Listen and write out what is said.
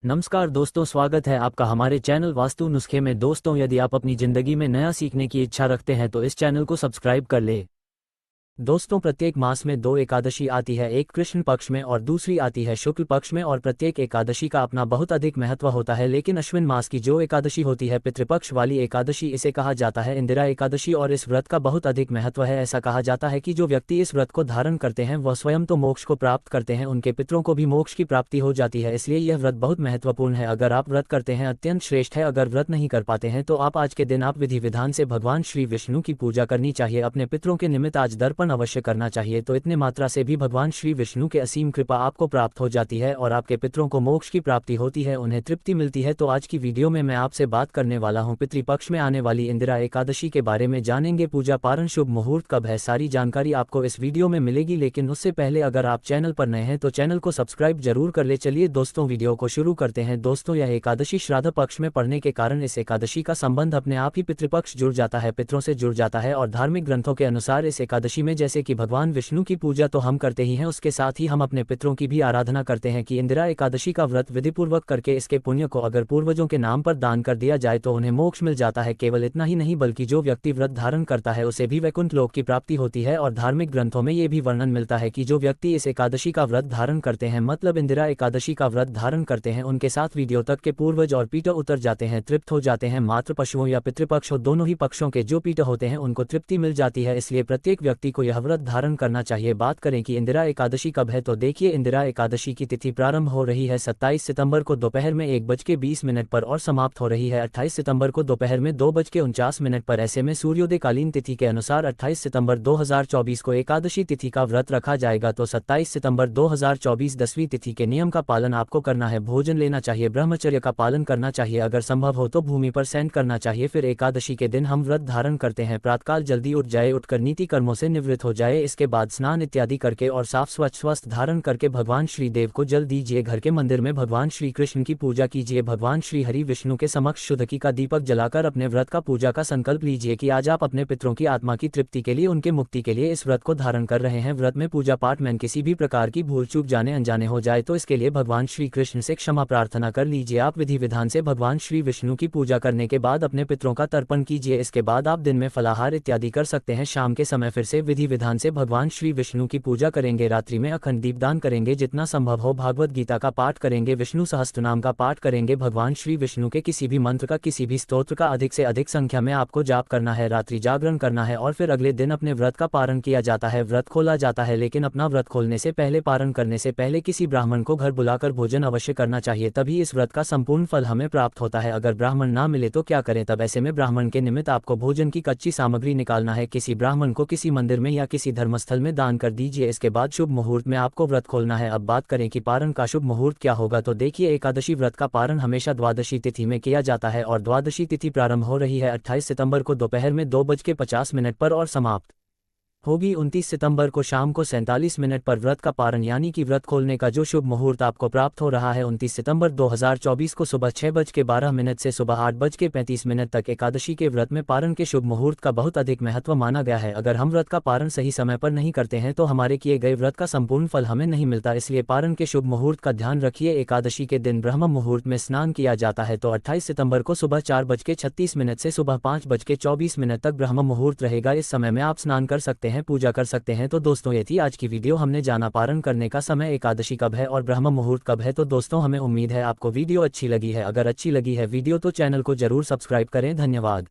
नमस्कार दोस्तों, स्वागत है आपका हमारे चैनल वास्तु नुस्खे में। दोस्तों, यदि आप अपनी ज़िंदगी में नया सीखने की इच्छा रखते हैं तो इस चैनल को सब्सक्राइब कर ले। दोस्तों, प्रत्येक मास में दो एकादशी आती है, एक कृष्ण पक्ष में और दूसरी आती है शुक्ल पक्ष में। और प्रत्येक एकादशी का अपना बहुत अधिक महत्व होता है, लेकिन अश्विन मास की जो एकादशी होती है, पितृपक्ष वाली एकादशी, इसे कहा जाता है इंदिरा एकादशी। और इस व्रत का बहुत अधिक महत्व है। ऐसा कहा जाता है कि जो व्यक्ति इस व्रत को धारण करते हैं वह स्वयं तो मोक्ष को प्राप्त करते हैं, उनके पितरों को भी मोक्ष की प्राप्ति हो जाती है। इसलिए यह व्रत बहुत महत्वपूर्ण है। अगर आप व्रत करते हैं अत्यंत श्रेष्ठ है, अगर व्रत नहीं कर पाते हैं तो आप आज के दिन आप विधि विधान से भगवान श्री विष्णु की पूजा करनी चाहिए। अपने पितरों के निमित्त आज दर्पण अवश्य करना चाहिए, तो इतने मात्रा से भी भगवान श्री विष्णु के असीम कृपा आपको प्राप्त हो जाती है और आपके पितरों को मोक्ष की प्राप्ति होती है, उन्हें तृप्ति मिलती है। तो आज की वीडियो में मैं आपसे बात करने वाला हूं पितृपक्ष में आने वाली इंदिरा एकादशी के बारे में। जानेंगे पूजा पारण शुभ मुहूर्त कब है, सारी जानकारी आपको इस वीडियो में मिलेगी। लेकिन उससे पहले अगर आप चैनल पर नए हैं तो चैनल को सब्सक्राइब जरूर कर ले। चलिए दोस्तों, वीडियो को शुरू करते हैं। दोस्तों, यह एकादशी श्राद्ध पक्ष में पड़ने के कारण इस एकादशी का संबंध अपने आप ही पितृपक्ष जुड़ जाता है, पितरों से जुड़ जाता है। और धार्मिक ग्रंथों के अनुसार इस एकादशी में जैसे कि भगवान विष्णु की पूजा तो हम करते ही हैं, उसके साथ ही हम अपने पितरों की भी आराधना करते हैं। कि इंदिरा एकादशी का व्रत विधिपूर्वक करके इसके पुण्य को अगर पूर्वजों के नाम पर दान कर दिया जाए तो उन्हें मोक्ष मिल जाता है। केवल इतना ही नहीं बल्कि जो व्यक्ति व्रत धारण करता है उसे भी वैकुंठ लोक की प्राप्ति होती है। और धार्मिक ग्रंथों में ये भी वर्णन मिलता है कि जो व्यक्ति इस एकादशी का व्रत धारण करते हैं, मतलब इंदिरा एकादशी का व्रत धारण करते हैं, उनके साथ वीडियो तक के पूर्वज और पीठ उतर जाते हैं, तृप्त हो जाते हैं। मातृ पशुओं या पितृपक्ष हो, दोनों ही पक्षों के जो पीठ होते हैं उनको तृप्ति मिल जाती है। इसलिए प्रत्येक व्यक्ति को यह व्रत धारण करना चाहिए। बात करें कि इंदिरा एकादशी कब है, तो देखिए इंदिरा एकादशी की तिथि प्रारंभ हो रही है 27 सितंबर को दोपहर में 1:20 पर और समाप्त हो रही है 28 सितंबर को दोपहर में 2:49 पर। ऐसे में सूर्योदय कालीन तिथि के अनुसार 28 सितंबर 2024 को एकादशी तिथि का व्रत रखा जाएगा। तो 27 सितंबर 2024 10वीं तिथि के नियम का पालन आपको करना है। भोजन लेना चाहिए, ब्रह्मचर्य का पालन करना चाहिए, अगर संभव हो तो भूमि पर शयन करना चाहिए। फिर एकादशी के दिन हम व्रत धारण करते हैं, प्रातःकाल जल्दी उठ जाए, उठकर नीति कर्मों से निवृत्त हो जाए। इसके बाद स्नान इत्यादि करके और साफ स्वच्छ वस्त्र धारण करके भगवान श्री देव को जल दीजिए। घर के मंदिर में भगवान श्री कृष्ण की पूजा कीजिए। भगवान श्री हरि विष्णु के समक्ष शुद्ध घी का दीपक जलाकर अपने व्रत का पूजा का संकल्प लीजिए कि आज आप अपने पितरों की आत्मा की तृप्ति के लिए, उनके मुक्ति के लिए इस व्रत को धारण कर रहे हैं। व्रत में पूजा पाठ में किसी भी प्रकार की भूल चूक जाने अनजाने हो जाए तो इसके लिए भगवान श्री कृष्ण से क्षमा प्रार्थना कर लीजिए। आप विधि विधान से भगवान श्री विष्णु की पूजा करने के बाद अपने पितरों का तर्पण कीजिए। इसके बाद आप दिन में फलाहार इत्यादि कर सकते हैं। शाम के समय फिर से विधि विधान से भगवान श्री विष्णु की पूजा करेंगे। रात्रि में अखंड दीपदान करेंगे, जितना संभव हो भागवत गीता का पाठ करेंगे, विष्णु सहस्त्रनाम का पाठ करेंगे। भगवान श्री विष्णु के किसी भी मंत्र का, किसी भी स्तोत्र का अधिक से अधिक संख्या में आपको जाप करना है, रात्रि जागरण करना है और फिर अगले दिन अपने व्रत का पारण किया जाता है, व्रत खोला जाता है। लेकिन अपना व्रत खोलने से पहले, पारण करने से पहले किसी ब्राह्मण को घर बुलाकर भोजन अवश्य करना चाहिए, तभी इस व्रत का संपूर्ण फल हमें प्राप्त होता है। अगर ब्राह्मण ना मिले तो क्या करें, तब ऐसे में ब्राह्मण के निमित्त आपको भोजन की कच्ची सामग्री निकालना है, किसी ब्राह्मण को किसी मंदिर में या किसी धर्मस्थल में दान कर दीजिए। इसके बाद शुभ मुहूर्त में आपको व्रत खोलना है। अब बात करें कि पारण का शुभ मुहूर्त क्या होगा, तो देखिए एकादशी व्रत का पारण हमेशा द्वादशी तिथि में किया जाता है और द्वादशी तिथि प्रारंभ हो रही है 28 सितंबर को दोपहर में 2:50 पर और समाप्त होगी 29 सितंबर को शाम को 47 मिनट पर। व्रत का पारण यानी कि व्रत खोलने का जो शुभ मुहूर्त आपको प्राप्त हो रहा है 29 सितंबर 2024 को सुबह 6:12 से सुबह 8:35 तक। एकादशी के व्रत में पारण के शुभ मुहूर्त का बहुत अधिक महत्व माना गया है। अगर हम व्रत का पारण सही समय पर नहीं करते हैं तो हमारे किए गए व्रत का संपूर्ण फल हमें नहीं मिलता, इसलिए पारण के शुभ मुहूर्त का ध्यान रखिए। एकादशी के दिन ब्रह्म मुहूर्त में स्नान किया जाता है, तो 28 सितंबर को सुबह 4:36 से सुबह 5:24 तक ब्रह्म मुहूर्त रहेगा। इस समय में आप स्नान कर सकते हैं, पूजा कर सकते हैं। तो दोस्तों, ये थी आज की वीडियो। हमने जाना पारण करने का समय, एकादशी कब है और ब्रह्म मुहूर्त कब है। तो दोस्तों, हमें उम्मीद है आपको वीडियो अच्छी लगी है। अगर अच्छी लगी है वीडियो तो चैनल को जरूर सब्सक्राइब करें। धन्यवाद।